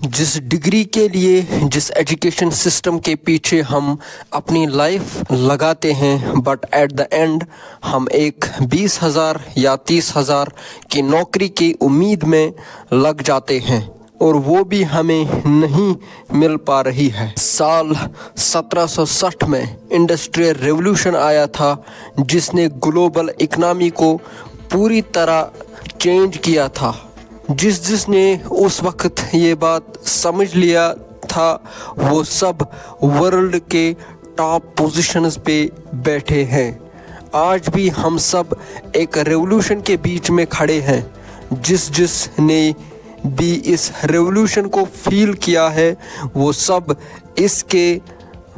जिस डिग्री के लिए जिस एजुकेशन सिस्टम के पीछे हम अपनी लाइफ लगाते हैं, बट एट द एंड हम एक 20,000 या 30,000 की नौकरी की उम्मीद में लग जाते हैं और वो भी हमें नहीं मिल पा रही है। साल 1760 में इंडस्ट्रियल रेवोल्यूशन आया था जिसने ग्लोबल इकनॉमी को पूरी तरह चेंज किया था। जिसने उस वक्त ये बात समझ लिया था वो सब वर्ल्ड के टॉप पोजीशंस पे बैठे हैं। आज भी हम सब एक रेवोल्यूशन के बीच में खड़े हैं। जिसने भी इस रेवोल्यूशन को फील किया है वो सब इसके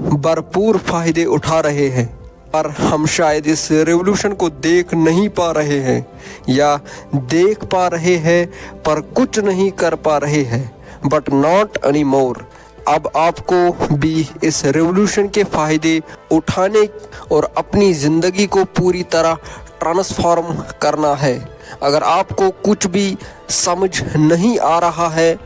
भरपूर फायदे उठा रहे हैं, पर हम शायद इस रेवोल्यूशन को देख नहीं पा रहे हैं या देख पा रहे हैं पर कुछ नहीं कर पा रहे हैं। But not any more. अब आपको भी इस रेवोल्यूशन के फायदे उठाने और अपनी ज़िंदगी को पूरी तरह ट्रांसफॉर्म करना है। अगर आपको कुछ भी समझ नहीं आ रहा है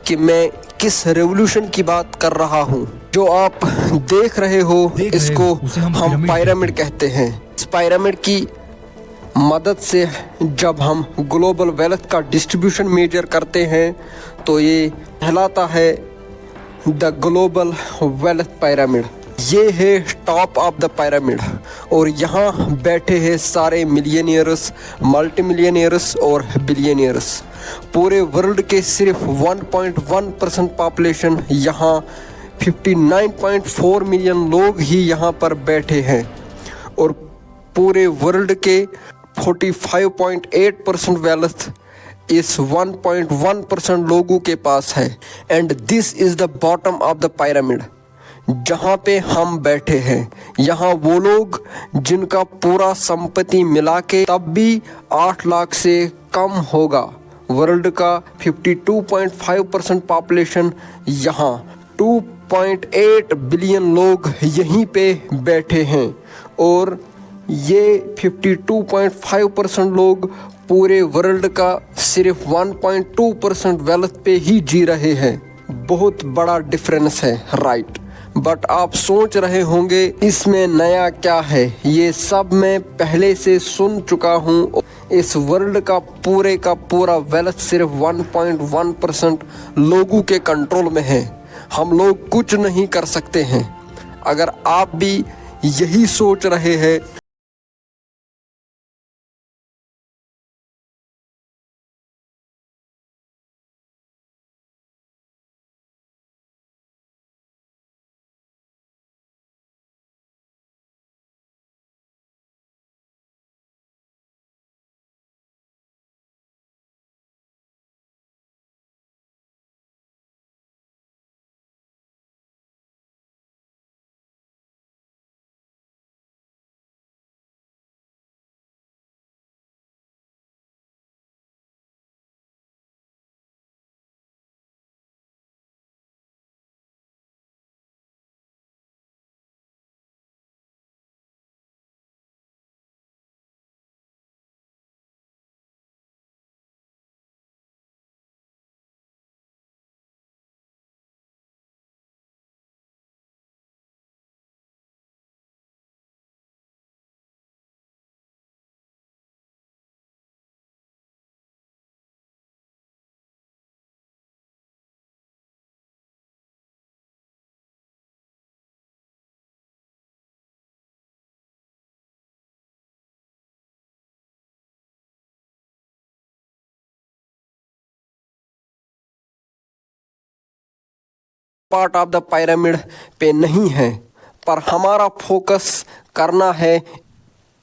कि मैं किस रेवोल्यूशन की बात कर रहा हूँ, जो आप देख रहे हो इसको हम पिरामिड कहते हैं। इस पिरामिड की मदद से जब हम ग्लोबल वेल्थ का डिस्ट्रीब्यूशन मेजर करते हैं तो ये कहलाता है द ग्लोबल वेल्थ पिरामिड। ये है टॉप ऑफ द पिरामिड और यहाँ बैठे हैं सारे मिलियनियर्स, मल्टी मिलियनियर्स और बिलियनियर्स। पूरे वर्ल्ड के सिर्फ 1.1% पॉपुलेशन, यहाँ 59.4 मिलियन लोग ही यहाँ पर बैठे हैं और पूरे वर्ल्ड के 45.8% वेल्थ इस 1.1% लोगों के पास है। And this is the bottom of the pyramid जहाँ पे हम बैठे हैं। यहाँ वो लोग जिनका पूरा संपत्ति मिला के तब भी 8 लाख से कम होगा। वर्ल्ड का 52.5% पॉपुलेशन, यहाँ 2.8 बिलियन लोग यहीं पे बैठे हैं और ये 52.5% लोग पूरे वर्ल्ड का सिर्फ 1.2% वेल्थ पे ही जी रहे हैं। बहुत बड़ा डिफरेंस है, राइट? बट आप सोच रहे होंगे इसमें नया क्या है। ये सब मैं पहले से सुन चुका हूँ। इस वर्ल्ड का पूरा वेल्थ सिर्फ 1.1% लोगों के कंट्रोल में है। हम लोग कुछ नहीं कर सकते हैं। अगर आप भी यही सोच रहे हैं पार्ट ऑफ द पिरामिड पे नहीं है, पर हमारा फोकस करना है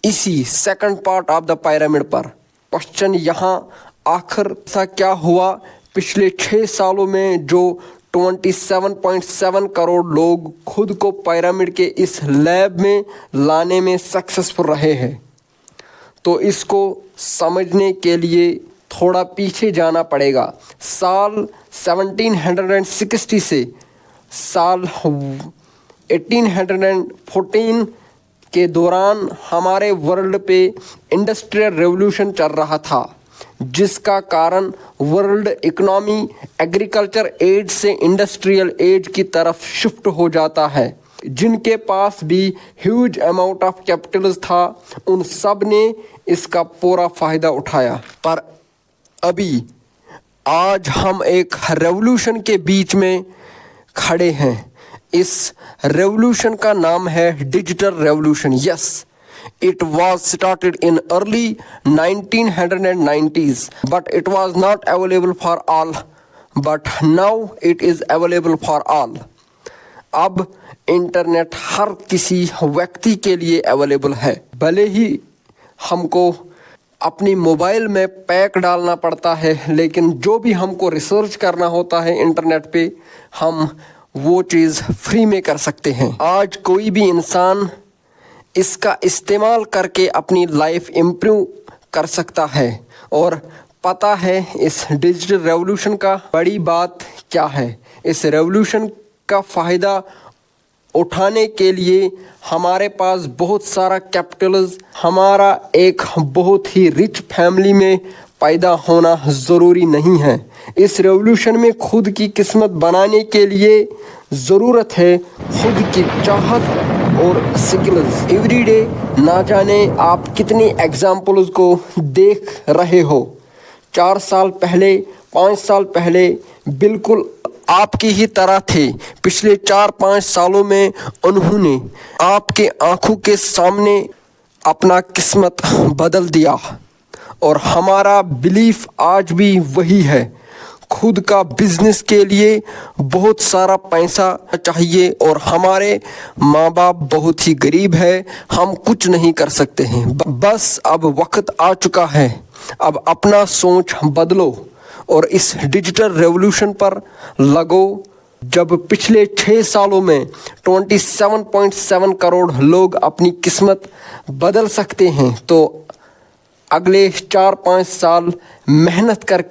इसी second part of the pyramid पर। क्वेश्चन यहाँ आखिर सा क्या हुआ पिछले 6 सालों में जो 27.7 करोड़ लोग खुद को पिरामिड के इस लैब में लाने में सक्सेसफुल रहे हैं। तो इसको समझने के लिए थोड़ा पीछे जाना पड़ेगा। साल 1760 से साल 1814 के दौरान हमारे वर्ल्ड पे इंडस्ट्रियल रेवोल्यूशन चल रहा था जिसका कारण वर्ल्ड इकोनॉमी एग्रीकल्चर एज से इंडस्ट्रियल एज की तरफ शिफ्ट हो जाता है। जिनके पास भी ह्यूज अमाउंट ऑफ कैपिटल था, उन सब ने इसका पूरा फायदा उठाया। पर अभी आज हम एक रेवोल्यूशन के बीच में खड़े हैं। इस रेवोल्यूशन का नाम है digital revolution. Yes, it was started in early 1990s, but it was not available for all, but now it is available for all. अब इंटरनेट हर किसी व्यक्ति के लिए अवेलेबल है। भले ही हमको अपनी मोबाइल में पैक डालना पड़ता है, लेकिन जो भी हमको रिसर्च करना होता है इंटरनेट पे, हम वो चीज़ फ्री में कर सकते हैं। आज कोई भी इंसान इसका इस्तेमाल करके अपनी लाइफ इम्प्रूव कर सकता है। और पता है इस डिजिटल रेवोल्यूशन का बड़ी बात क्या है। इस रेवोल्यूशन का फ़ायदा उठाने के लिए हमारे पास बहुत सारा कैपिटल, हमारा एक बहुत ही रिच फैमिली में पैदा होना ज़रूरी नहीं है। इस रेवोल्यूशन में खुद की किस्मत बनाने के लिए ज़रूरत है खुद की चाहत और स्किल्स। एवरीडे ना जाने आप कितनी एग्जाम्पल्स को देख रहे हो। 4 साल पहले, 5 साल पहले बिल्कुल आपकी ही तरह थे। पिछले 4-5 सालों में उन्होंने आपके आंखों के सामने अपना किस्मत बदल दिया। और हमारा बिलीफ आज भी वही है। खुद का बिजनेस के लिए बहुत सारा पैसा चाहिए और हमारे माँ बाप बहुत ही गरीब है, हम कुछ नहीं कर सकते हैं। बस अब वक्त आ चुका है, अब अपना सोच बदलो और इस डिजिटल रेवोल्यूशन पर लगो। जब पिछले 6 सालों में 27.7 करोड़ लोग अपनी किस्मत बदल सकते हैं, तो अगले 4-5 साल मेहनत करके